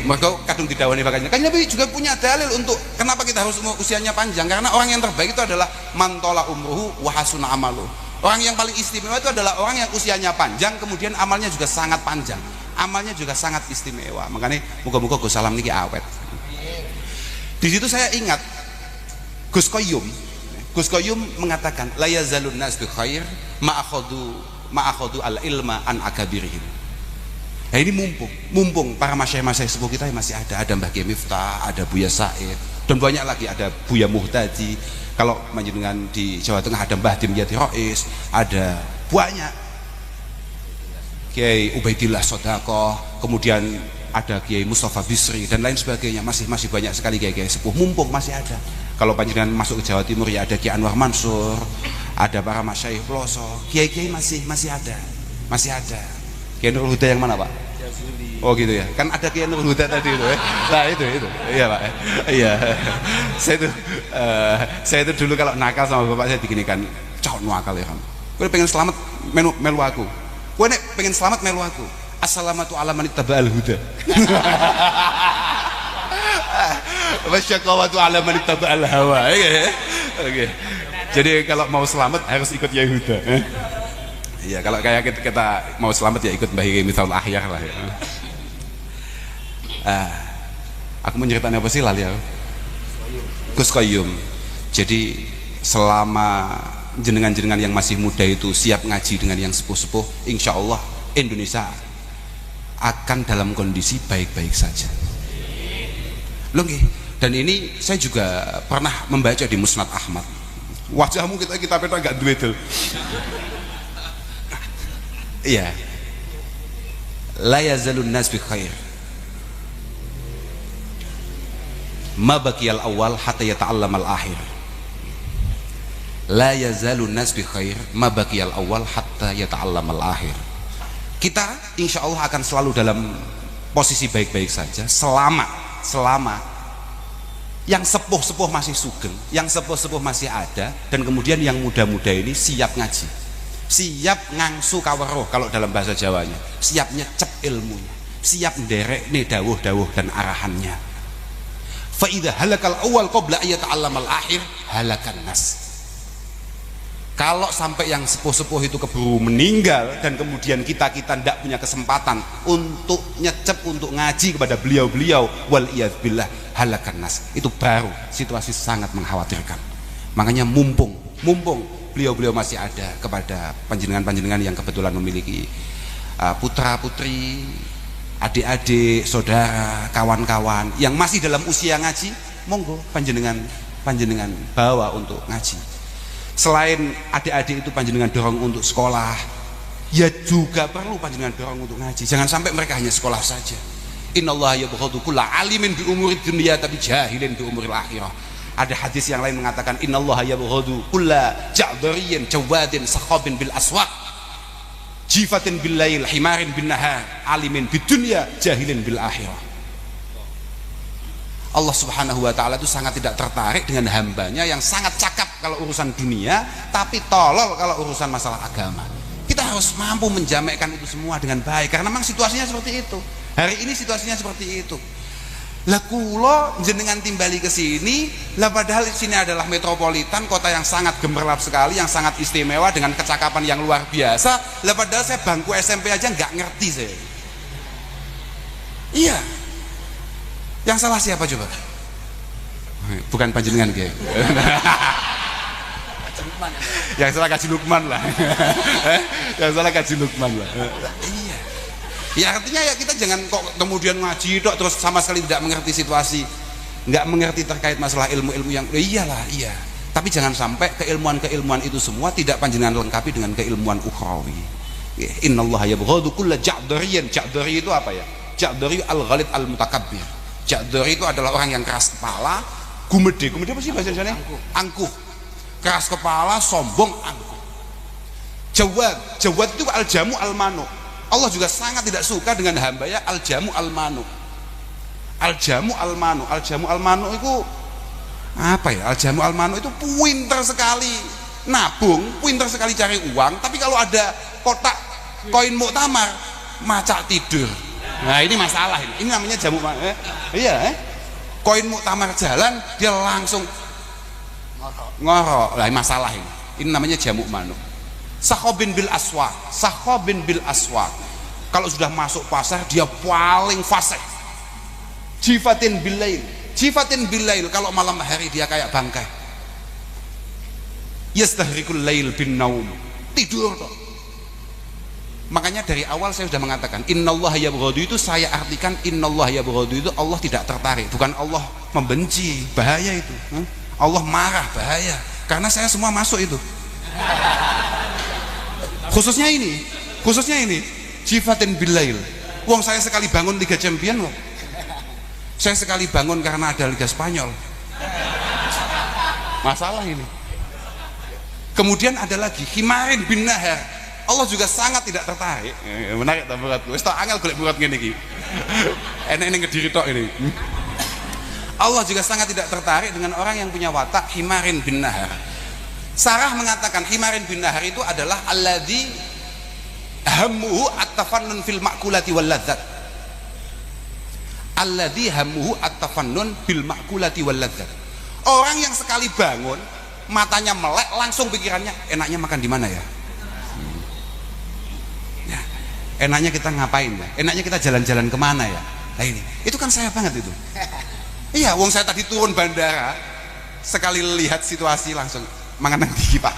mereka kadung didawani makanya kan Nabi juga punya dalil untuk kenapa kita harus usianya panjang, karena orang yang terbaik itu adalah mantola umruhu wa hasuna amalu. Orang yang paling istimewa itu adalah orang yang usianya panjang kemudian amalnya juga sangat panjang, amalnya juga sangat istimewa. Makanya moga-moga Gus Salam niki awet. Di situ saya ingat Gus Qayyum mengatakan la yazalun nas bi khair ma'akhadhu al ilma an akabirihim. Nah ini mumpung para masyayikh sepuh kita masih ada Mbah Kiai Miftah, ada Buya Said, dan banyak lagi, ada Buya Muhtadi. Kalau menjenengan di Jawa Tengah ada Mbah Dimyati Rois, ada banyak Kiai Ubaidillah Sodaqoh, kemudian ada Kiai Mustafa Bisri dan lain sebagainya. Masih banyak sekali kiai-kiai sepuh, mumpung masih ada. Kalau panjenengan masuk ke Jawa Timur ya ada Kiai Anwar Mansur, ada para masyayikh pelosok, kiai-kiai masih ada. Kiai Nurul Huda yang mana Pak? Oh gitu ya, kan ada Kiai Nurul Huda tadi itu ya. Nah itu iya Pak, iya. Saya itu dulu kalau nakal sama bapak saya diginikan, cowok nakal ya kan. Gue pengen selamat melu aku. Gue nek pengen selamat melu aku. Assalamatu ala man ittaba'al huda. Wasyaqawatu ala man ittaba'al hawa. Oke. Jadi kalau mau selamat harus ikut Yehuda. Iya, kalau kayak kita mau selamat ya ikut Mbah Hiri Mithalul Ahyar lah ya. Aku mau nyeritain apa sih lali aku? Gus Qayyum. Jadi selama jenengan-jenengan yang masih muda itu siap ngaji dengan yang sepuh-sepuh, insya Allah Indonesia akan dalam kondisi baik-baik saja. Loh nggih. Dan ini saya juga pernah membaca di Musnad Ahmad. Wajahmu kita peta gak duwe tuh. Iya. La yazalun nas bi khair. Ma baqiyal awal hatta yata'allamal akhir. La yazalun nas bi khair ma baqiyal awal hatta yata'allamal akhir. Kita insya Allah akan selalu dalam posisi baik-baik saja selama yang sepuh-sepuh masih sugeng, yang sepuh-sepuh masih ada, dan kemudian yang muda-muda ini siap ngaji, siap ngangsu kaweruh kalau dalam bahasa Jawanya, siap nyecep ilmunya, siap nderek nih dawuh-dawuh dan arahannya. Fa idza halakal awal qabla ayata'allamal akhir halakan nas. Kalau sampai yang sepuh-sepuh itu keburu meninggal dan kemudian kita tidak punya kesempatan untuk nyecep, untuk ngaji kepada beliau-beliau, wal iyadbillah halakan nas, itu baru situasi sangat mengkhawatirkan. Makanya mumpung beliau-beliau masih ada, kepada panjenengan-panjenengan yang kebetulan memiliki putra-putri, adik-adik, saudara, kawan-kawan yang masih dalam usia ngaji, monggo panjenengan bawa untuk ngaji. Selain adik-adik itu panjenengan dorong untuk sekolah, ya juga perlu panjenengan dorong untuk ngaji. Jangan sampai mereka hanya sekolah saja. Innallaha yabghadu kulla alimin bi umurid dunya tapi jahilin bi umuril akhirah. Ada hadis yang lain mengatakan innallaha yabghadu kulla ja'dariyin jawadin sakhabin bil aswaq jifatin bil lail himarin bin nahar alimin bid dunya jahilin bil akhirah. Allah Subhanahu wa ta'ala itu sangat tidak tertarik dengan hambanya yang sangat cakap kalau urusan dunia tapi tolol kalau urusan masalah agama. Kita harus mampu menjamakkan itu semua dengan baik karena memang situasinya seperti itu. Hari ini situasinya seperti itu. Lah kula jenengan timbali ke sini, lah padahal di sini adalah metropolitan, kota yang sangat gemerlap sekali, yang sangat istimewa dengan kecakapan yang luar biasa. Lah padahal saya bangku SMP aja nggak ngerti saya. Iya. Yang salah siapa coba? Bukan panjenengan kayak. Yang salah Kaji Lukman lah. Yang salah Kaji Lukman lah. Iya. Ya artinya ya kita jangan kok kemudian ngaji dok terus sama sekali tidak mengerti situasi, nggak mengerti terkait masalah ilmu-ilmu yang iyalah iya. Tapi jangan sampai keilmuan-keilmuan itu semua tidak panjenengan lengkapi dengan keilmuan ukhrawi. Innallaha yabghadu kulla ja'dariyin. Ja'dari itu apa ya? Ja'dari al-ghalid al-mutakabbir. Ja'dari itu adalah orang yang keras kepala, gumede apa sih bahasa Indonesia? Angkuh. Keras kepala, sombong, angkuh. Jawad itu al-jamu al-manu. Allah juga sangat tidak suka dengan hamba ya al-jamu al-manu. Al-jamu al-manu. Al-jamu al-manu itu apa ya? Al-jamu al-manu itu pintar sekali nabung, pintar sekali cari uang, tapi kalau ada kotak koin muktamar macak tidur. Nah ini masalah ini. Ini namanya jamu iya koin muktamar jalan dia langsung ngorok. Lah masalah ini. Ini namanya jamu manu. Sakhabin bil aswaq. Sakhabin bil aswaq. Kalau sudah masuk pasar dia paling fasih. Jifatin bil lail. Jifatin bil lail, kalau malam hari dia kayak bangkai. Yastahrikul lail bin naum. Tidur toh. Makanya dari awal saya sudah mengatakan innallaha yabghadu itu saya artikan innallaha yabghadu itu Allah tidak tertarik, bukan Allah membenci, bahaya itu. Allah marah, bahaya. Karena saya semua masuk itu. Khususnya ini jifatin bilail. Wong saya sekali bangun Liga Champion loh. Saya sekali bangun karena ada Liga Spanyol. Masalah ini. Kemudian ada lagi himarin bin nahar. Allah juga sangat tidak tertarik. Menarik tak beratku. Wis tak angel golek berat ngene iki. Enek ning Kediri tok ini. Allah juga sangat tidak tertarik dengan orang yang punya watak himarin bin nahar. Sarah mengatakan himarin bin nahar itu adalah alladzi hammuhu at-tafannun fil ma'kulati wal ladzat. Alladzi hammuhu at-tafannun bil ma'kulati wal ladzat. Orang yang sekali bangun matanya melek, langsung pikirannya enaknya makan di mana ya? Ya, enaknya kita ngapain ya? Enaknya kita jalan-jalan kemana ya? Nah ini, itu kan saya banget itu. Iya, wong saya tadi turun bandara, sekali lihat situasi langsung mangan nang diki Pak.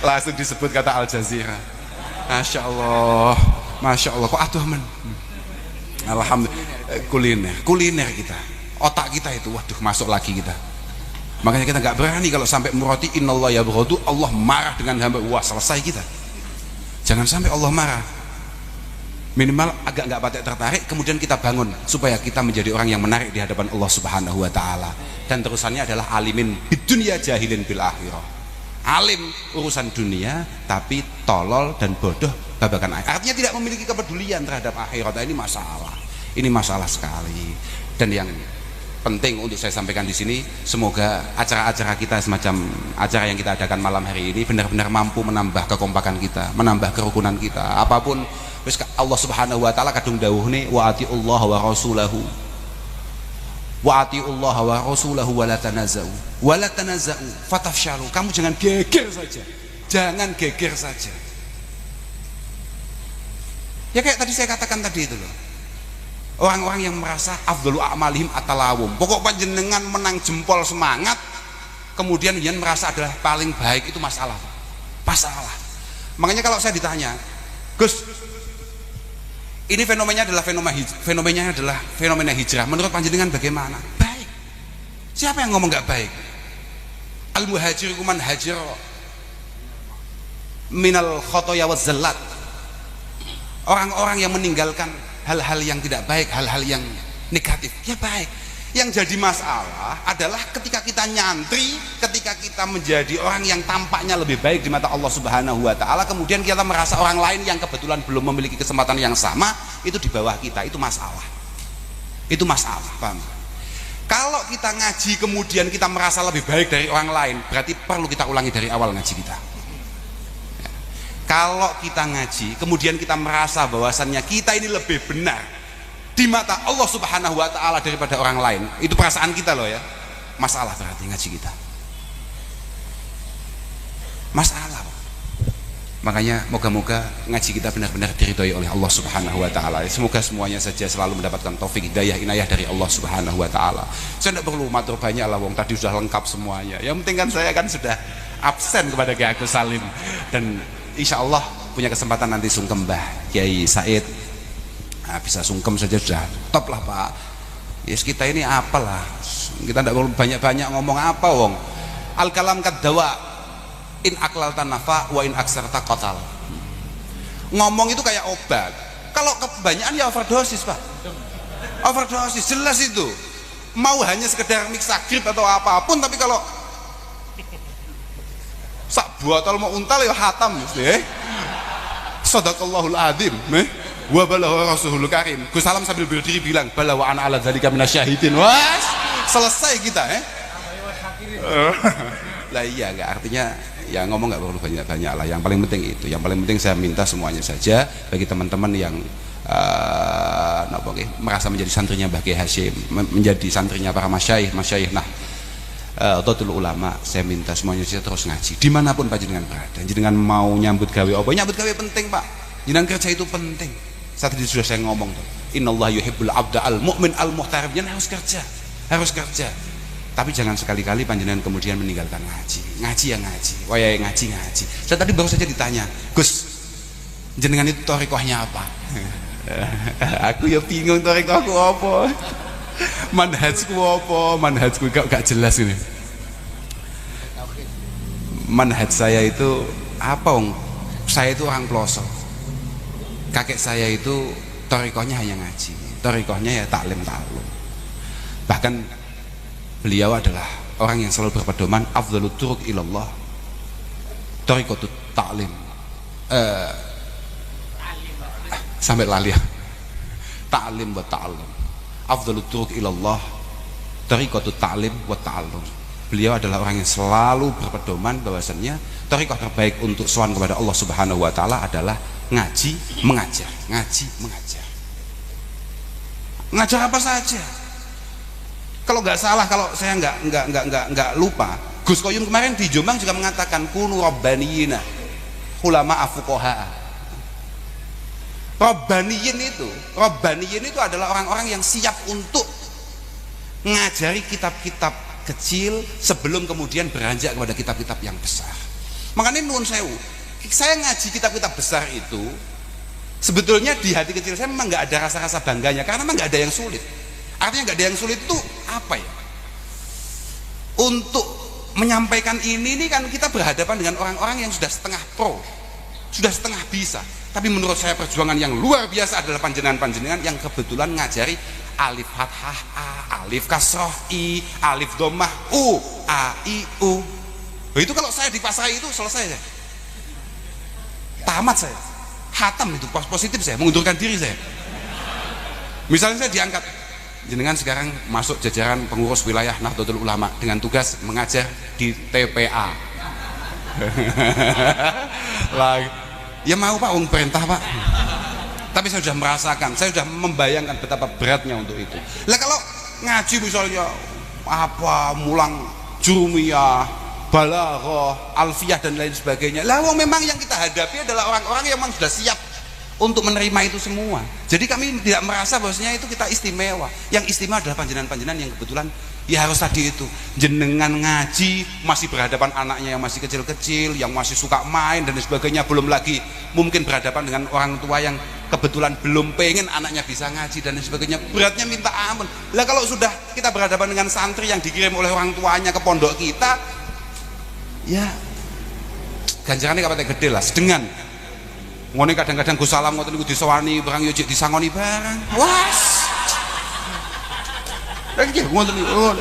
Langsung disebut kata Al Jazeera. Masya Allah, Masya Allah, kok aduh men. Alhamdulillah, kuliner kita, otak kita itu, waduh masuk lagi kita. Makanya kita nggak berani kalau sampai murati innallaha yabghadu, Allah marah dengan hamba, wah selesai kita. Jangan sampai Allah marah. Minimal agak nggak patek tertarik, kemudian kita bangun supaya kita menjadi orang yang menarik di hadapan Allah Subhanahu Wa Taala. Dan terusannya adalah alimin bid dunya jahilin bil akhirah. Alim urusan dunia tapi tolol dan bodoh babakan akhirat. Artinya tidak memiliki kepedulian terhadap akhirat. Ini masalah sekali. Dan yang penting untuk saya sampaikan di sini, semoga acara-acara kita semacam acara yang kita adakan malam hari ini benar-benar mampu menambah kekompakan kita, menambah kerukunan kita. Apapun Allah Subhanahu Wa Taala kadung dawuhne wa atiullah wa rasulahu wa atiullah wa rasulahu wa la tanaza'u fatafshalu. Kamu jangan geger saja, jangan geger saja. Ya kayak tadi saya katakan tadi itu loh, orang-orang yang merasa afdalu a'malihim atalawum, pokok panjenengan menang jempol semangat, kemudian yang merasa adalah paling baik, itu masalah. Makanya kalau saya ditanya, Gus, ini fenomenanya adalah fenomena hijrah, menurut panjenengan bagaimana? Baik. Siapa yang ngomong nggak baik? Al muhajir kuman hajir minal khotoya wa zallat. Orang-orang yang meninggalkan hal-hal yang tidak baik, hal-hal yang negatif, ya baik. Yang jadi masalah adalah ketika kita nyantri, ketika kita menjadi orang yang tampaknya lebih baik di mata Allah Subhanahu Wa Taala, kemudian kita merasa orang lain yang kebetulan belum memiliki kesempatan yang sama itu di bawah kita, itu masalah. Itu masalah, paham? Kalau kita ngaji kemudian kita merasa lebih baik dari orang lain, berarti perlu kita ulangi dari awal ngaji kita. Kalau kita ngaji kemudian kita merasa bahwasannya kita ini lebih benar di mata Allah Subhanahu Wa Taala daripada orang lain, itu perasaan kita loh ya, masalah berarti ngaji kita, masalah. Makanya moga-moga ngaji kita benar-benar diridhoi oleh Allah Subhanahu Wa Taala. Semoga semuanya saja selalu mendapatkan taufik hidayah inayah dari Allah Subhanahu Wa Taala. Saya tidak perlu matur banyak lah, wong tadi sudah lengkap semuanya. Yang penting kan saya kan sudah absen kepada Kiai Agus Salim, dan insya Allah punya kesempatan nanti sungkem Mbah Kiai Said. Nah, bisa sungkem saja sudah top lah Pak. Yes, kita ini apalah, kita tidak perlu banyak-banyak ngomong apa wong. Al kalam kaddawa in aklalta nafa wa in aksarta qatal. Ngomong itu kayak obat, kalau kebanyakan ya overdosis Pak. Overdosis jelas itu. Mau hanya sekedar mix grip atau apapun, tapi kalau sak botol mau untal ya hatam mesti. Sadaqallahul adzim. Wa balagha rasulul karim. Gus Salam sambil berdiri bilang bala wa ana ala dzalika minasyahidin. Wah, selesai kita Lah iya, enggak, artinya ya ngomong enggak perlu banyak-banyak lah. Yang paling penting itu, yang paling penting saya minta semuanya saja bagi teman-teman yang merasa menjadi santrinya Mbah Kiai Hasyim, menjadi santrinya para masyayikh. Nah, Totul ulama, saya minta semuanya saja terus ngaji dimanapun panjenengan berada. Jenengan mau nyambut gawe apa? Nyambut gawe penting Pak. Jenengan kerja itu penting. Saat itu sudah saya ngomong tuh, innallaha yuhibbul abda al mu'min al muhtarib. Jangan harus kerja. Tapi jangan sekali-kali panjenengan kemudian meninggalkan ngaji. Wayai ngaji. Saya tadi baru saja ditanya, Gus, jenengan itu thariqahnya apa? Aku ya bingung thariqahku apa. Manhajku gak jelas ini. Manhaj saya itu apa wong? Saya itu orang pelosok. Kakek saya itu thariqahnya hanya ngaji, thariqahnya ya taklim. Bahkan beliau adalah orang yang selalu berpedoman afdhalut turuq ilallah thariqatut taklim. Sampai lali ya. Taklim wa ta'allum. Afdhalut turuq ilallah thariqatut taklim wa ta'allum. Beliau adalah orang yang selalu berpedoman bahwasannya thariqah terbaik untuk sowan kepada Allah Subhanahu Wa Taala adalah ngaji mengajar. Ngajar apa saja. Kalau nggak salah, kalau saya nggak lupa, Gus Koyum kemarin di Jombang juga mengatakan kunu rabbaniyina ulama fuqaha. Rabbaniyin itu adalah orang-orang yang siap untuk ngajari kitab-kitab kecil sebelum kemudian beranjak kepada kitab-kitab yang besar. Makanya nuwun sewu, saya ngaji kitab-kitab besar itu sebetulnya di hati kecil saya memang nggak ada rasa-rasa bangganya, karena memang nggak ada yang sulit. Artinya nggak ada yang sulit itu apa ya? Untuk menyampaikan ini kan kita berhadapan dengan orang-orang yang sudah setengah pro, sudah setengah bisa. Tapi menurut saya perjuangan yang luar biasa adalah panjenengan-panjenengan yang kebetulan ngajari alif fathah a, alif kasroh i, alif dhammah u, a i u. Itu kalau saya di pasar itu selesai saya. Tamat saya. Hatam itu positif saya, mengundurkan diri saya. Misalnya saya diangkat, jenengan sekarang masuk jajaran pengurus wilayah Nahdlatul Ulama dengan tugas mengajar di TPA. Ya mau Pak, perintah Pak. Tapi saya sudah merasakan, saya sudah membayangkan betapa beratnya untuk itu. Lah kalau ngaji misalnya apa mulang jurumiyah, balaghah, alfiyah dan lain sebagainya. Lah wong memang yang kita hadapi adalah orang-orang yang memang sudah siap untuk menerima itu semua. Jadi kami tidak merasa bahwasanya itu kita istimewa. Yang istimewa adalah panjenengan-panjenengan yang kebetulan ya harus tadi itu jenengan ngaji masih berhadapan anaknya yang masih kecil-kecil, yang masih suka main dan sebagainya, belum lagi mungkin berhadapan dengan orang tua yang kebetulan belum pengen anaknya bisa ngaji dan sebagainya, beratnya minta ampun. Lah kalau sudah kita berhadapan dengan santri yang dikirim oleh orang tuanya ke pondok kita, ya ganjarannya kapate gede lah, sedengan ngene kadang-kadang Gus Salam ngoten niku disowani barang yo disangoni barang. Was. Lagi ngoten niku.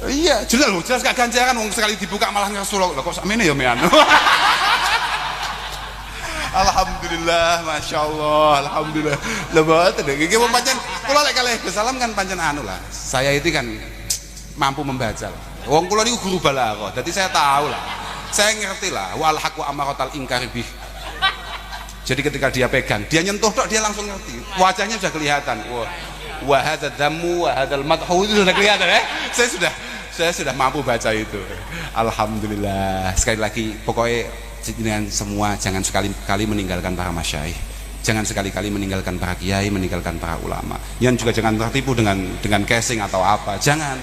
Iya, jelas gak ganjaran wong sekali dibuka malah ngesul. Lah kok sakmene ya mean. Alhamdulillah, Masya Allah, Alhamdulillah. Lebat deh, iki pancen kula lek kalih Gus Salam kan pancen anu lah. Saya itu kan mampu membaca. Wong kula niku guru balaghah, dadi saya tahu lah. Saya ngerti lah, wal haqu amaratal inkari bih. Jadi ketika dia pegang, dia nyentuh tok dia langsung ngerti. Wajahnya sudah kelihatan. Wah, wa hadzal dammu wa hadzal madhu itu sudah kelihatan ya. Saya sudah mampu baca itu. Alhamdulillah. Sekali lagi pokoknya dengan semua jangan sekali-kali meninggalkan para masyayikh. Jangan sekali-kali meninggalkan para kiai, meninggalkan para ulama. Yang juga jangan tertipu dengan casing atau apa. Jangan.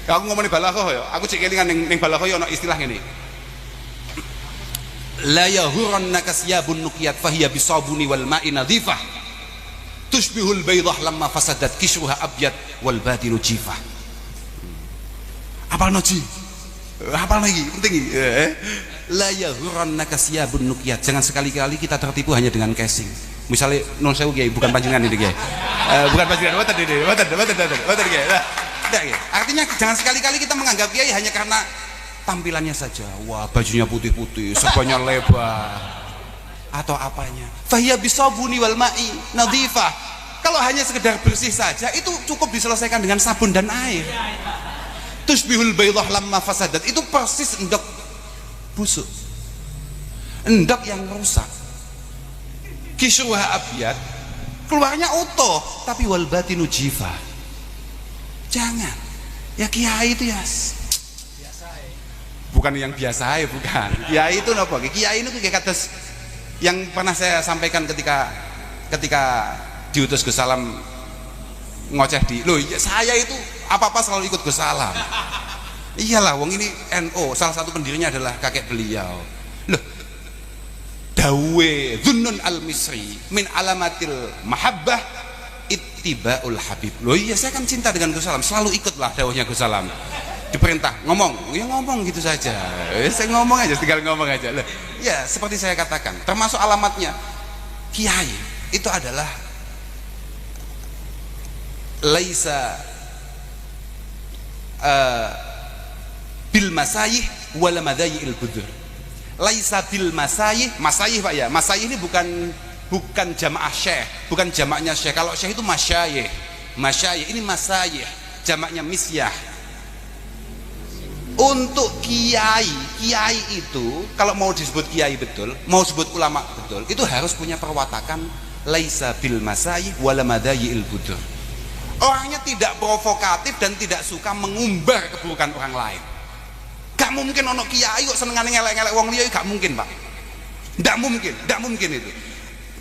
Aku ngomongin balaghah ya. Aku cek kelingan ning balaghah ya ono istilah ngene. La yahurannaka siyabun nuqiyat fahiya bisabuni wal ma'i nadhifah. Tushbihul baydah lamma fasadat kishruha abyad wal batinu jifah. Apal noji? Apal lagi? Penting La yahurannaka siyabun nuqiyat. Jangan sekali-kali kita tertipu hanya dengan casing. Misalnya non sewu kiai, bukan panjenengan ini kiai. Bukan panjenengan, waten kiai. Artinya jangan sekali-kali kita menganggap kiai hanya karena tampilannya saja. Wah, bajunya putih-putih, serbanya lebar atau apanya. Fahiya bisabuni wal ma'i nadhifah. Kalau hanya sekedar bersih saja itu cukup diselesaikan dengan sabun dan air. Tushbihul baydah lamma fasadat. Itu persis endok busuk, endok yang rusak. Kishruha abyad, keluarnya utuh tapi wal batinu jifah. Jangan ya kiai itu ya bukan yang biasa ya, bukan kiai itu nopo kiai itu kayak kados yang pernah saya sampaikan ketika diutus Gus Salam ngoceh di loh ya, saya itu apa-apa selalu ikut Gus Salam. Iyalah wong ini NO, salah satu pendirinya adalah kakek beliau. Loh dawe Dhunnun al-Misri min alamatil mahabbah ittiba'ul habib. Loh iya saya kan cinta dengan Gus Salam, selalu ikutlah dawuhnya Gus Salam. Diperintah ngomong, ya ngomong gitu saja. Saya ngomong aja, tinggal ngomong aja. Loh, ya seperti saya katakan, termasuk alamatnya kiai itu adalah laisa bil masayih wala madayil budur. Laisa bil masayih, masayih Pak ya. Masayih ini bukan jamaah syekh, bukan jamaknya syekh. Kalau syekh itu masyayikh. Masyayikh ini masayih, jamaknya misyah. Untuk kiai itu kalau mau disebut kiai betul, mau disebut ulama betul, itu harus punya perwatakan laisa bil masayih wala madayil budur. Orangnya tidak provokatif dan tidak suka mengumbar keburukan orang lain. Gak mungkin ono kiai kok senengane ngelek-ngelek wong liya, gak mungkin, Pak. Ndak mungkin itu.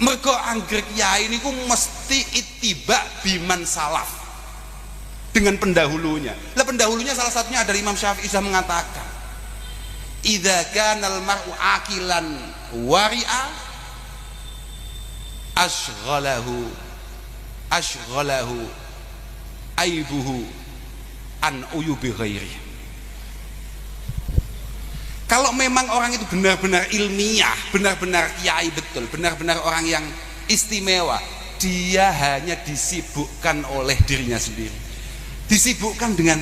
Mergo angger kiai niku mesti ittiba biman salaf, dengan pendahulunya. Lah pendahulunya salah satunya adalah Imam Syafi'i sudah mengatakan, idza kana al-mar'u aqilan wari'a ashghalahu aibuhu an uyubi ghairi. Kalau memang orang itu benar-benar ilmiah, benar-benar kiai betul, benar-benar orang yang istimewa, dia hanya disibukkan oleh dirinya sendiri, disibukkan dengan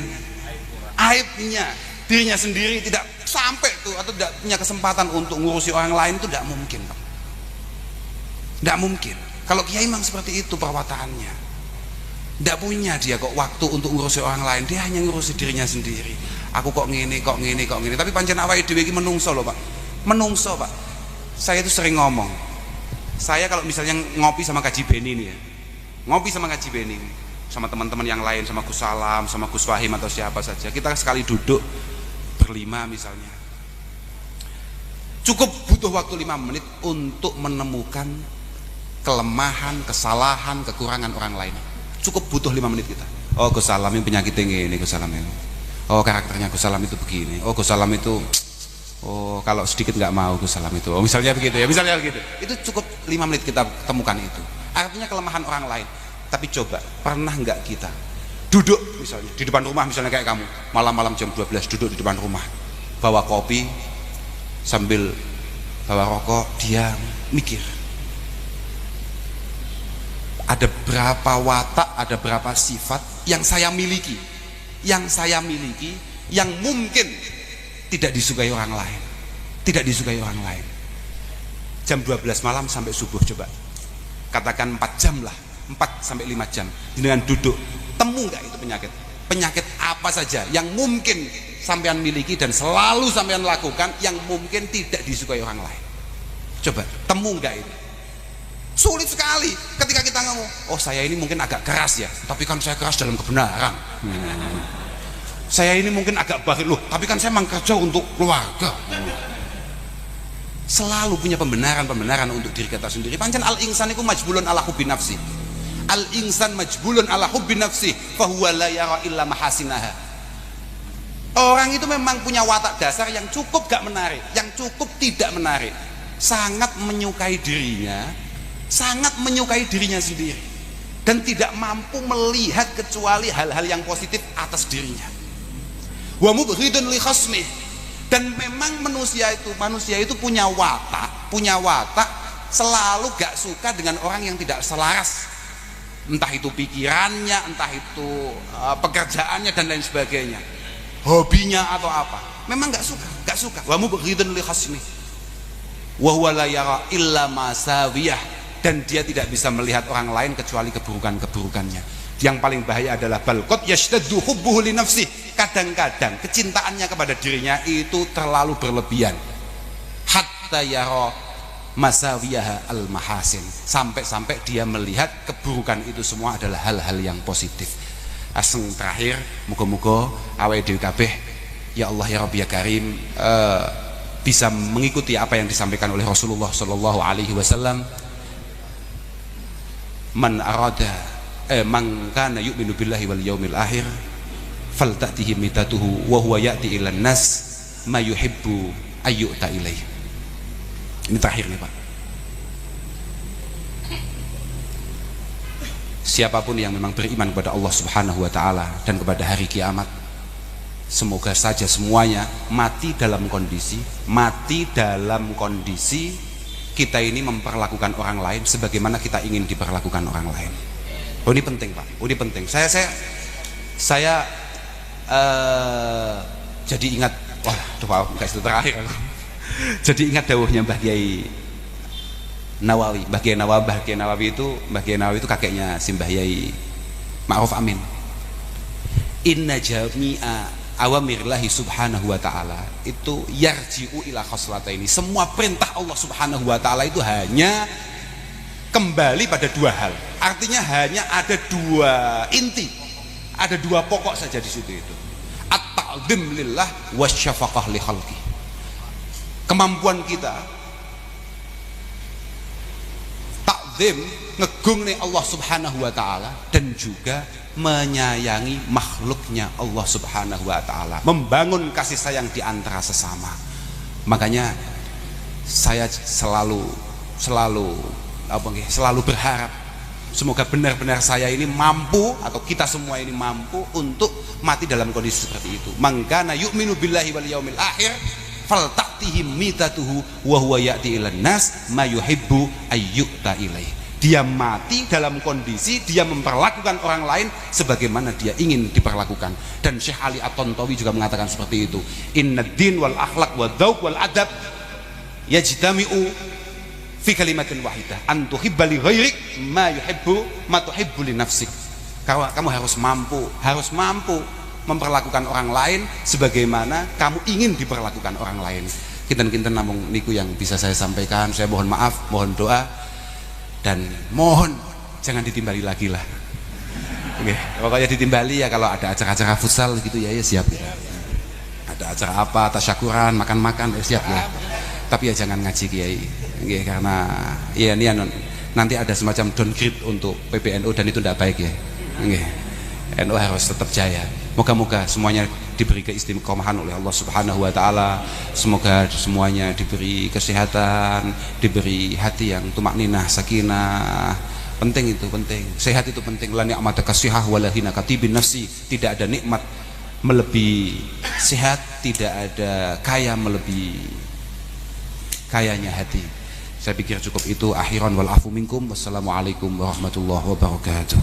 aibnya dirinya sendiri, tidak sampai tuh atau tidak punya kesempatan untuk ngurusi orang lain, itu tidak mungkin, Pak. Tidak mungkin. Kalau kiai memang seperti itu perwataannya, tidak punya dia kok waktu untuk ngurusi orang lain, dia hanya ngurusi dirinya sendiri. Aku kok ngene. Tapi pancen awake dhewe iki menungso loh, Pak. Menungso, Pak. Saya itu sering ngomong. Saya kalau misalnya ngopi sama Kaji Beni nih ya. Ngopi sama Kaji Beni, sama teman-teman yang lain, sama Gus Salam, sama Gus Wahim atau siapa saja. Kita sekali duduk berlima misalnya. Cukup butuh waktu 5 menit untuk menemukan kelemahan, kesalahan, kekurangan orang lain. Cukup butuh 5 menit kita. Oh, Gus Salam ini penyakitnya ini, Gus Salam ini. Oh, karakternya Gus Salam itu begini. Oh, Gus Salam itu, oh kalau sedikit nggak mau Gus Salam itu. Oh, misalnya begitu ya, misalnya begitu. Itu cukup 5 menit kita temukan itu. Artinya kelemahan orang lain. Tapi coba, pernah nggak kita duduk misalnya di depan rumah, misalnya kayak kamu, malam-malam jam 12 duduk di depan rumah, bawa kopi sambil bawa rokok, diam, mikir. Ada berapa watak, ada berapa sifat yang saya miliki, yang mungkin tidak disukai orang lain, jam 12 malam sampai subuh, coba katakan 4 jam lah, 4 sampai 5 jam dengan duduk, temu nggak itu penyakit apa saja yang mungkin sampean miliki dan selalu sampean lakukan, yang mungkin tidak disukai orang lain? Coba temu nggak itu? Sulit sekali ketika kita ngomong, oh saya ini mungkin agak keras ya, tapi kan saya keras dalam kebenaran. Saya ini mungkin agak bakhil loh, tapi kan saya memang kerja untuk keluarga. Selalu punya pembenaran untuk diri kita sendiri. Pancen al-insan itu majbulun ala hubbi nafsi. Al-insan majbulun ala hubbi nafsi, fahuwa la yara illa mahasinaha. Orang itu memang punya watak dasar yang cukup gak menarik, yang cukup tidak menarik. Sangat menyukai dirinya sendiri, dan tidak mampu melihat kecuali hal-hal yang positif atas dirinya. Wa mubghidun li khasmih, dan memang manusia itu punya watak selalu gak suka dengan orang yang tidak selaras, entah itu pikirannya, entah itu pekerjaannya dan lain sebagainya, hobinya atau apa, memang gak suka. Wa mubghidun li khasmih wa huwa la yara illa masawiyah, dan dia tidak bisa melihat orang lain kecuali keburukannya. Yang paling bahaya adalah balqad yashtaddu hubbuhu li nafsi, kadang-kadang kecintaannya kepada dirinya itu terlalu berlebihan, hatta yara masawiyaha al mahasin, sampai dia melihat keburukan itu semua adalah hal-hal yang positif. Aseng terakhir, muga-muga awake dhewe kabeh ya Allah ya Rabbi ya Karim bisa mengikuti apa yang disampaikan oleh Rasulullah sallallahu alaihi wasallam. Man kana yu'minu billahi wal yaumil akhir faltatihi mitatuhu wa huwa ya'ti ilan nas ma yuhibbu ayyu'ta ilaih. Ini terakhir nih, Pak. Siapapun yang memang beriman kepada Allah Subhanahu wa taala dan kepada hari kiamat, semoga saja semuanya mati dalam kondisi kita ini memperlakukan orang lain sebagaimana kita ingin diperlakukan orang lain. Oh, ini penting, Pak. Oh, ini penting. Saya jadi ingat, wah, Pak, enggak itu terakhir aku. Jadi ingat dawuhnya Mbah Kiai Nawawi. Mbah Kiai Nawawi itu kakeknya si Mbah Yai Ma'ruf Amin. Inna jami'a awamirillahi subhanahu wa ta'ala itu yarji'u ila khoslataini. Semua perintah Allah subhanahu wa ta'ala itu hanya kembali pada dua hal. Artinya hanya ada dua inti, ada dua pokok saja di situ itu. At-ta'zim lillah wasyafaqah li khalqi. Kemampuan kita takzim, ngegung nih Allah Subhanahu wa taala, dan juga menyayangi makhluknya Allah Subhanahu wa taala, membangun kasih sayang di antara sesama. Makanya saya selalu berharap semoga benar-benar saya ini mampu, atau kita semua ini mampu untuk mati dalam kondisi seperti itu. Man kana yu'minu billahi wal yaumil akhir faltaqtihim mitatuhu wa huwa ya'ti ilan nas ma yuhibbu ayyuta ilaih. Dia mati dalam kondisi dia memperlakukan orang lain sebagaimana dia ingin diperlakukan. Dan Syekh Ali At-Tantawi juga mengatakan seperti itu. Innad din wal akhlaq wal dzauq wal adab yajtami'u fi kalimatin wahidah an tuhibba li ghairik ma yuhibbu ma tuhibbu li nafsik. Kamu harus mampu memperlakukan orang lain sebagaimana kamu ingin diperlakukan orang lain. Kinten-kinten namung niku yang bisa saya sampaikan. Saya mohon maaf, mohon doa, dan mohon jangan ditimbali lagi lah. Oke, pokoknya ditimbali ya kalau ada acara-acara futsal gitu ya siap ya. Ada acara apa, tasyakuran, makan-makan siap ya. Tapi ya jangan ngaji kiai. Oke, karena ya ini nanti ada semacam downgrade untuk PBNU dan itu tidak baik ya. Oke. NU harus tetap jaya. Moga-moga semuanya diberi keistiqomahan oleh Allah Subhanahu wa taala. Semoga semuanya diberi kesehatan, diberi hati yang tumakninah, sakinah. Penting itu, penting. Sehat itu penting. La ni'mata kasihah wala hina katibin nafsi. Tidak ada nikmat melebihi sehat, tidak ada kaya melebihi kayanya hati. Saya pikir cukup itu. Akhiran wal afu minkum. Wassalamualaikum warahmatullahi wabarakatuh.